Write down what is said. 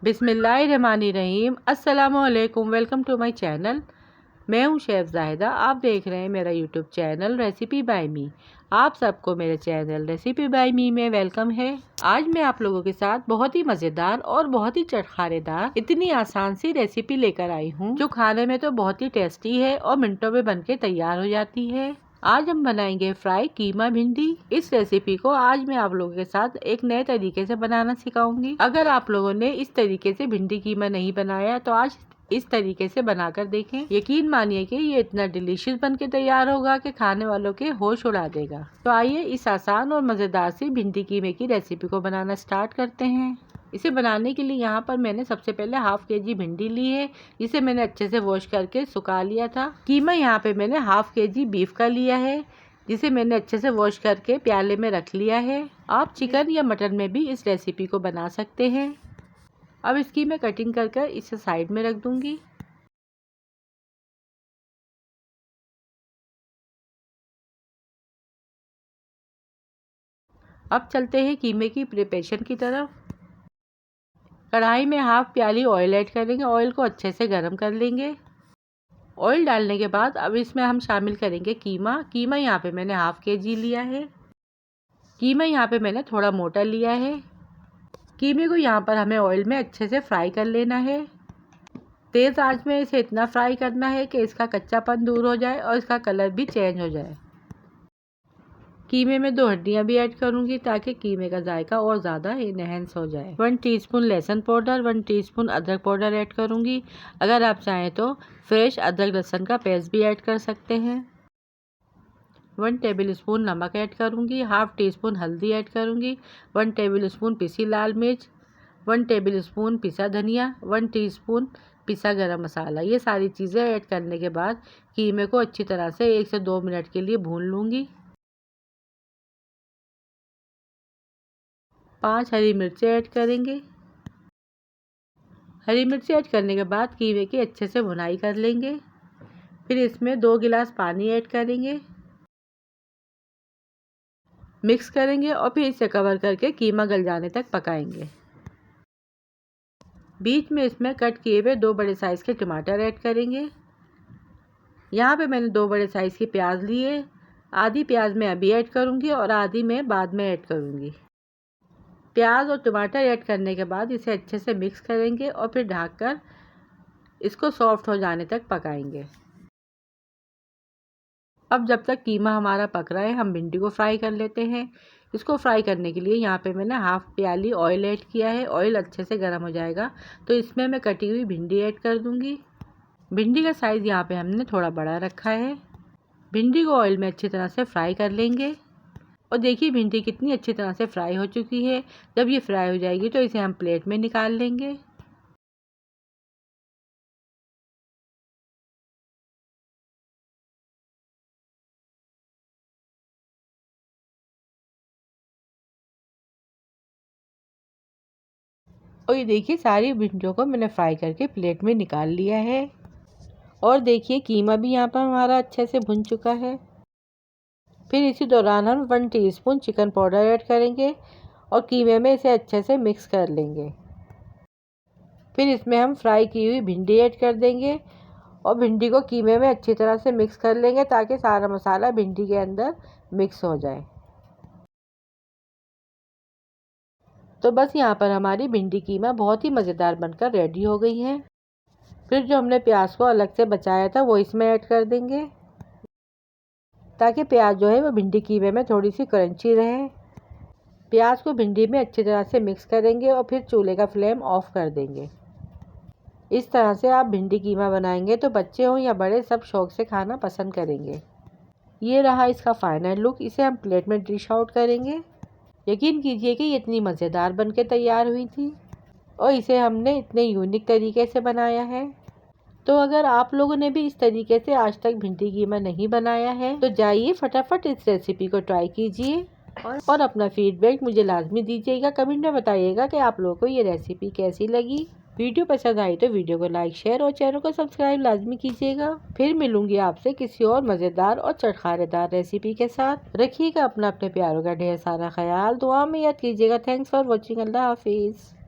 बिस्मिल्लाहिर्रहमानिर्रहीम। अस्सलामुअलैकुम। Welcome to my channel. मैं हूं शेफ जाहिदा। आप देख रहे हैं मेरा YouTube channel recipe by me. आप सबको मेरे चैनल रेसिपी बाय मी में वेलकम है। आज मैं आप लोगों के साथ बहुत ही मज़ेदार और बहुत ही चटखारेदार इतनी आसान सी रेसिपी लेकर आई हूं, जो खाने में तो बहुत ही टेस्टी है और मिनटों में बनके तैयार हो जाती है। आज हम बनाएंगे फ्राई कीमा भिंडी। इस रेसिपी को आज मैं आप लोगों के साथ एक नए तरीके से बनाना सिखाऊंगी। अगर आप लोगों ने इस तरीके से भिंडी कीमा नहीं बनाया तो आज इस तरीके से बनाकर देखें। यकीन मानिए कि ये इतना डिलीशियस बनके तैयार होगा कि खाने वालों के होश उड़ा देगा। तो आइए इस आसान और मज़ेदार सी भिंडी कीमे की रेसिपी को बनाना स्टार्ट करते हैं। इसे बनाने के लिए यहाँ पर मैंने सबसे पहले हाफ केजी भिंडी ली है, जिसे मैंने अच्छे से वॉश करके सुखा लिया था। कीमा यहाँ पे मैंने हाफ केजी बीफ का लिया है, जिसे मैंने अच्छे से वॉश करके प्याले में रख लिया है। आप चिकन या मटन में भी इस रेसिपी को बना सकते हैं। अब इसकी मैं कटिंग कर इसे साइड में रख दूंगी। अब चलते हैं कीमे की प्रिपरेशन की तरफ। कढ़ाई में हाफ प्याली ऑयल ऐड करेंगे। ऑयल को अच्छे से गर्म कर लेंगे। ऑयल डालने के बाद अब इसमें हम शामिल करेंगे कीमा। कीमा यहाँ पे मैंने हाफ केजी लिया है। कीमा यहाँ पे मैंने थोड़ा मोटा लिया है। कीमे को यहाँ पर हमें ऑयल में अच्छे से फ्राई कर लेना है। तेज़ आंच में इसे इतना फ्राई करना है कि इसका कच्चापन दूर हो जाए और इसका कलर भी चेंज हो जाए। कीमे में 2 हड्डियाँ भी ऐड करूँगी ताकि कीमे का जायका और ज़्यादा इनहेंस हो जाए। 1 टीस्पून लहसुन पाउडर, 1 टीस्पून अदरक पाउडर ऐड करूँगी। अगर आप चाहें तो फ्रेश अदरक लहसुन का पेस्ट भी ऐड कर सकते हैं। 1 टेबल स्पून नमक ऐड करूँगी। हाफ टी स्पून हल्दी ऐड करूँगी। 1 टेबल स्पून पिसी लाल मिर्च, 1 टेबल स्पून पिसा धनिया, 1 टीस्पून पिसा गरम मसाला। ये सारी चीज़ें ऐड करने के बाद कीमे को अच्छी तरह से 1 से 2 मिनट के लिए भून लूँगी। 5 हरी मिर्चें ऐड करेंगे। हरी मिर्ची ऐड करने के बाद कीमे की अच्छे से भुनाई कर लेंगे। फिर इसमें 2 गिलास पानी ऐड करेंगे, मिक्स करेंगे और फिर इसे कवर करके कीमा गल जाने तक पकाएंगे। बीच में इसमें कट किए हुए 2 बड़े साइज़ के टमाटर ऐड करेंगे। यहाँ पे मैंने 2 बड़े साइज़ की प्याज लिए। आधी प्याज मैं अभी ऐड करूँगी और आधी मैं बाद में ऐड करूँगी। प्याज और टमाटर ऐड करने के बाद इसे अच्छे से मिक्स करेंगे और फिर ढककर इसको सॉफ्ट हो जाने तक पकाएंगे। अब जब तक कीमा हमारा पक रहा है, हम भिंडी को फ्राई कर लेते हैं। इसको फ्राई करने के लिए यहाँ पे मैंने हाफ प्याली ऑयल ऐड किया है। ऑयल अच्छे से गर्म हो जाएगा तो इसमें मैं कटी हुई भिंडी ऐड कर दूँगी। भिंडी का साइज़ यहाँ पे हमने थोड़ा बड़ा रखा है। भिंडी को ऑयल में अच्छी तरह से फ्राई कर लेंगे। और देखिए भिंडी कितनी अच्छी तरह से फ्राई हो चुकी है। जब ये फ्राई हो जाएगी तो इसे हम प्लेट में निकाल लेंगे। और ये देखिए सारी भिंडियों को मैंने फ्राई करके प्लेट में निकाल लिया है। और देखिए कीमा भी यहाँ पर हमारा अच्छे से भुन चुका है। फिर इसी दौरान हम 1 टीस्पून चिकन पाउडर ऐड करेंगे और कीमे में इसे अच्छे से मिक्स कर लेंगे। फिर इसमें हम फ्राई की हुई भिंडी ऐड कर देंगे और भिंडी को कीमे में अच्छी तरह से मिक्स कर लेंगे ताकि सारा मसाला भिंडी के अंदर मिक्स हो जाए। तो बस यहाँ पर हमारी भिंडी कीमा बहुत ही मज़ेदार बनकर रेडी हो गई है। फिर जो हमने प्याज को अलग से बचाया था वो इसमें ऐड कर देंगे ताकि प्याज जो है वो भिंडी कीमे में थोड़ी सी क्रंची रहे। प्याज को भिंडी में अच्छी तरह से मिक्स करेंगे और फिर चूल्हे का फ्लेम ऑफ कर देंगे। इस तरह से आप भिंडी कीमा बनाएंगे तो बच्चे हों या बड़े सब शौक से खाना पसंद करेंगे। ये रहा इसका फाइनल लुक। इसे हम प्लेट में डिश आउट करेंगे। यकीन कीजिए कि ये इतनी मज़ेदार बनके तैयार हुई थी और इसे हमने इतने यूनिक तरीके से बनाया है। तो अगर आप लोगों ने भी इस तरीके से आज तक भिंडी कीमा नहीं बनाया है तो जाइए फटाफट इस रेसिपी को ट्राई कीजिए और अपना फीडबैक मुझे लाजमी दीजिएगा। कमेंट में बताइएगा कि आप लोगों को ये रेसिपी कैसी लगी। वीडियो पसंद आई तो वीडियो को लाइक, शेयर और चैनल को सब्सक्राइब लाजमी कीजिएगा। फिर मिलूंगी आपसे किसी और मज़ेदार और चटखारेदार रेसिपी के साथ। रखिएगा अपना अपने प्यारों का ढेर सारा ख्याल। दुआ में याद कीजिएगा। Thanks for watching. अल्लाह हाफिज़।